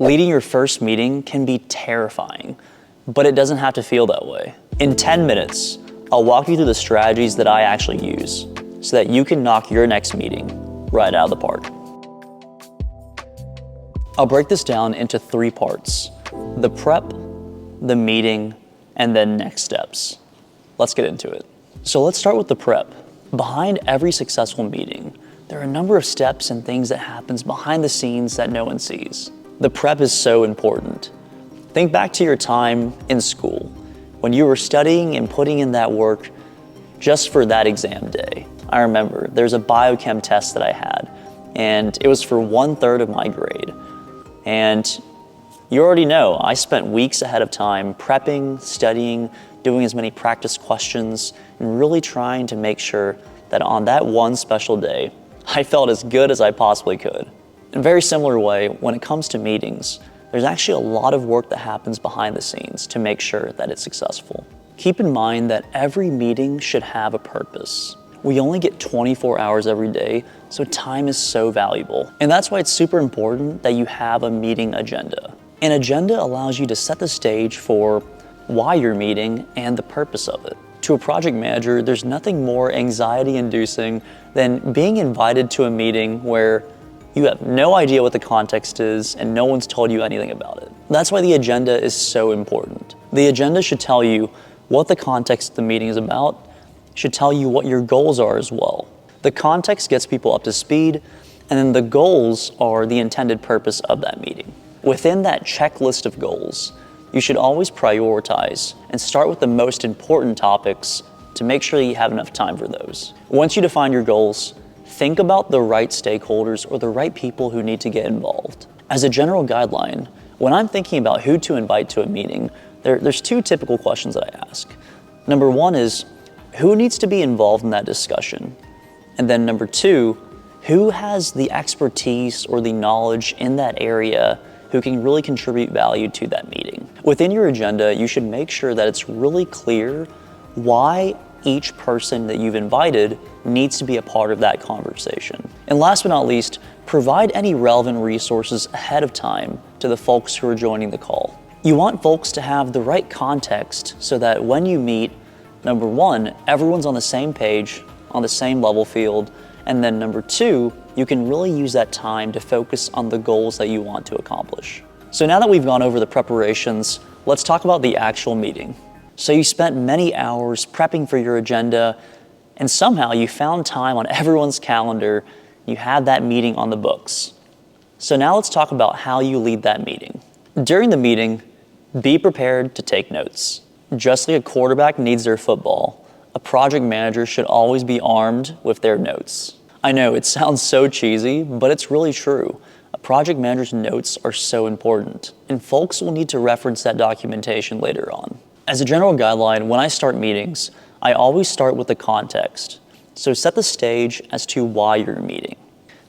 Leading your first meeting can be terrifying, but it doesn't have to feel that way. In 10 minutes, I'll walk you through the strategies that I actually use so that you can knock your next meeting right out of the park. I'll break this down into 3 parts: the prep, the meeting, and then next steps. Let's get into it. So let's start with the prep. Behind every successful meeting, there are a number of steps and things that happens behind the scenes that no one sees. The prep is so important. Think back to your time in school, when you were studying and putting in that work just for that exam day. I remember there's a biochem test that I had, and it was for 1/3 of my grade. And you already know, I spent weeks ahead of time prepping, studying, doing as many practice questions, and really trying to make sure that on that one special day, I felt as good as I possibly could. In a very similar way, when it comes to meetings, there's actually a lot of work that happens behind the scenes to make sure that it's successful. Keep in mind that every meeting should have a purpose. We only get 24 hours every day, so time is so valuable. And that's why it's super important that you have a meeting agenda. An agenda allows you to set the stage for why you're meeting and the purpose of it. To a project manager, there's nothing more anxiety-inducing than being invited to a meeting where you have no idea what the context is and no one's told you anything about it. That's why the agenda is so important. The agenda should tell you what the context of the meeting is about, should tell you what your goals are as well. The context gets people up to speed, and then the goals are the intended purpose of that meeting. Within that checklist of goals, you should always prioritize and start with the most important topics to make sure you have enough time for those. Once you define your goals, think about the right stakeholders or the right people who need to get involved. As a general guideline, when I'm thinking about who to invite to a meeting, there's 2 typical questions that I ask. Number 1 is, who needs to be involved in that discussion? And then number 2, who has the expertise or the knowledge in that area who can really contribute value to that meeting? Within your agenda, you should make sure that it's really clear why each person that you've invited needs to be a part of that conversation. And last but not least, provide any relevant resources ahead of time to the folks who are joining the call. You want folks to have the right context so that when you meet, number 1, everyone's on the same page, on the same level field, and then number 2, you can really use that time to focus on the goals that you want to accomplish. So now that we've gone over the preparations, let's talk about the actual meeting. So you spent many hours prepping for your agenda, and somehow you found time on everyone's calendar. You had that meeting on the books. So now let's talk about how you lead that meeting. During the meeting, be prepared to take notes. Just like a quarterback needs their football, a project manager should always be armed with their notes. I know it sounds so cheesy, but it's really true. A project manager's notes are so important, and folks will need to reference that documentation later on. As a general guideline, when I start meetings, I always start with the context. So set the stage as to why you're meeting.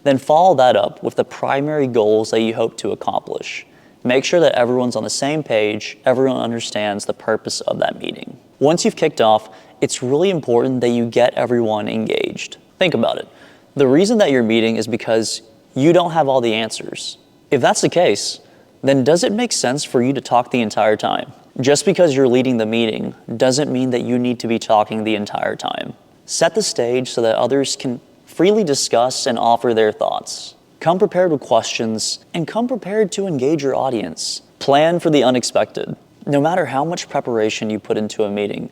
Then follow that up with the primary goals that you hope to accomplish. Make sure that everyone's on the same page, everyone understands the purpose of that meeting. Once you've kicked off, it's really important that you get everyone engaged. Think about it. The reason that you're meeting is because you don't have all the answers. If that's the case, then does it make sense for you to talk the entire time? Just because you're leading the meeting doesn't mean that you need to be talking the entire time. Set the stage so that others can freely discuss and offer their thoughts. Come prepared with questions and come prepared to engage your audience. Plan for the unexpected. No matter how much preparation you put into a meeting,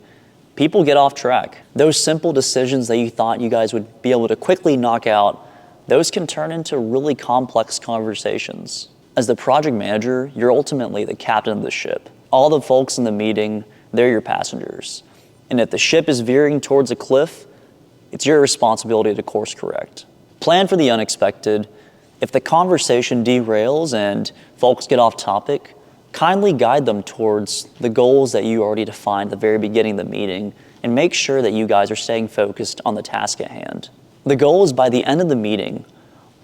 people get off track. Those simple decisions that you thought you guys would be able to quickly knock out, those can turn into really complex conversations. As the project manager, you're ultimately the captain of the ship. All the folks in the meeting, they're your passengers. And if the ship is veering towards a cliff, it's your responsibility to course correct. Plan for the unexpected. If the conversation derails and folks get off topic, kindly guide them towards the goals that you already defined at the very beginning of the meeting, and make sure that you guys are staying focused on the task at hand. The goal is by the end of the meeting,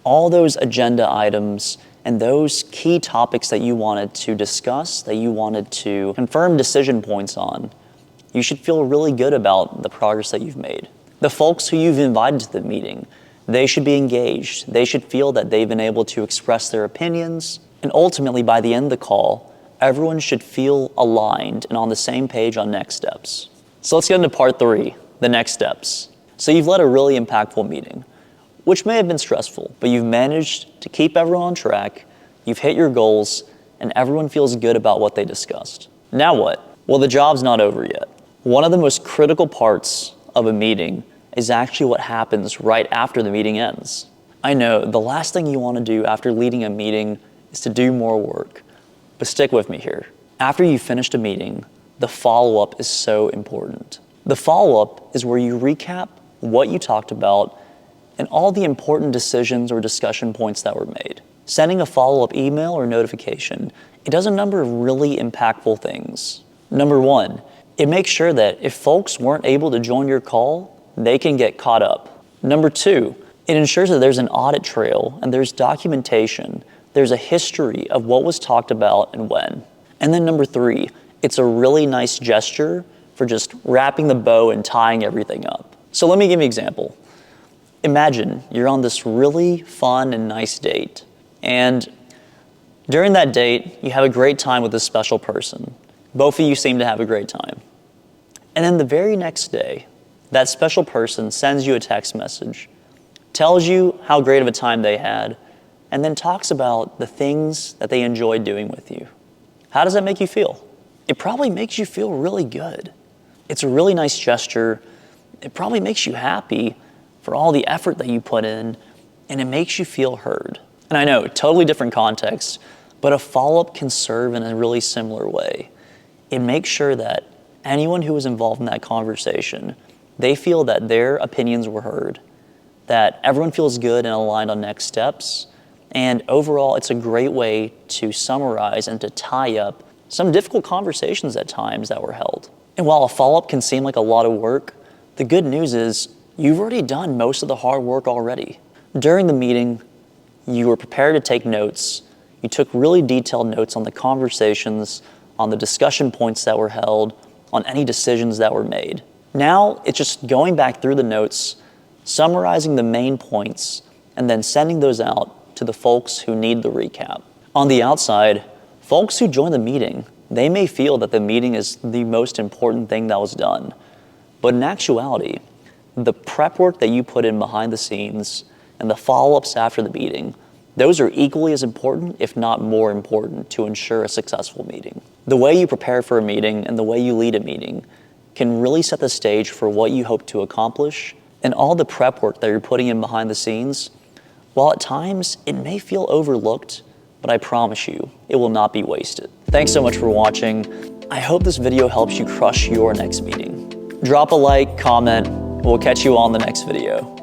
all those agenda items and those key topics that you wanted to discuss, that you wanted to confirm decision points on, you should feel really good about the progress that you've made. The folks who you've invited to the meeting, they should be engaged. They should feel that they've been able to express their opinions, And ultimately, by the end of the call, everyone should feel aligned and on the same page on next steps. So let's get into part 3, the next steps. So you've led a really impactful meeting, which may have been stressful, but you've managed to keep everyone on track, you've hit your goals, and everyone feels good about what they discussed. Now what? Well, the job's not over yet. One of the most critical parts of a meeting is actually what happens right after the meeting ends. I know the last thing you want to do after leading a meeting is to do more work, but stick with me here. After you've finished a meeting, the follow-up is so important. The follow-up is where you recap what you talked about and all the important decisions or discussion points that were made. Sending a follow-up email or notification, it does a number of really impactful things. Number 1, it makes sure that if folks weren't able to join your call, they can get caught up. Number 2, it ensures that there's an audit trail and there's documentation. There's a history of what was talked about and when. And then number 3, it's a really nice gesture for just wrapping the bow and tying everything up. So let me give you an example. Imagine you're on this really fun and nice date, and during that date, you have a great time with this special person. Both of you seem to have a great time. And then the very next day, that special person sends you a text message, tells you how great of a time they had, and then talks about the things that they enjoyed doing with you. How does that make you feel? It probably makes you feel really good. It's a really nice gesture. It probably makes you happy for all the effort that you put in, and it makes you feel heard. And I know, totally different context, but a follow-up can serve in a really similar way. It makes sure that anyone who was involved in that conversation, they feel that their opinions were heard, that everyone feels good and aligned on next steps, and overall, it's a great way to summarize and to tie up some difficult conversations at times that were held. And while a follow-up can seem like a lot of work, the good news is you've already done most of the hard work already. During the meeting, you were prepared to take notes. You took really detailed notes on the conversations, on the discussion points that were held, on any decisions that were made. Now, it's just going back through the notes, summarizing the main points, and then sending those out to the folks who need the recap. On the outside, folks who join the meeting, they may feel that the meeting is the most important thing that was done. But in actuality, the prep work that you put in behind the scenes and the follow-ups after the meeting, those are equally as important, if not more important, to ensure a successful meeting. The way you prepare for a meeting and the way you lead a meeting can really set the stage for what you hope to accomplish, and all the prep work that you're putting in behind the scenes, while at times it may feel overlooked, but I promise you, it will not be wasted. Thanks so much for watching. I hope this video helps you crush your next meeting. Drop a like, comment, we'll catch you on the next video.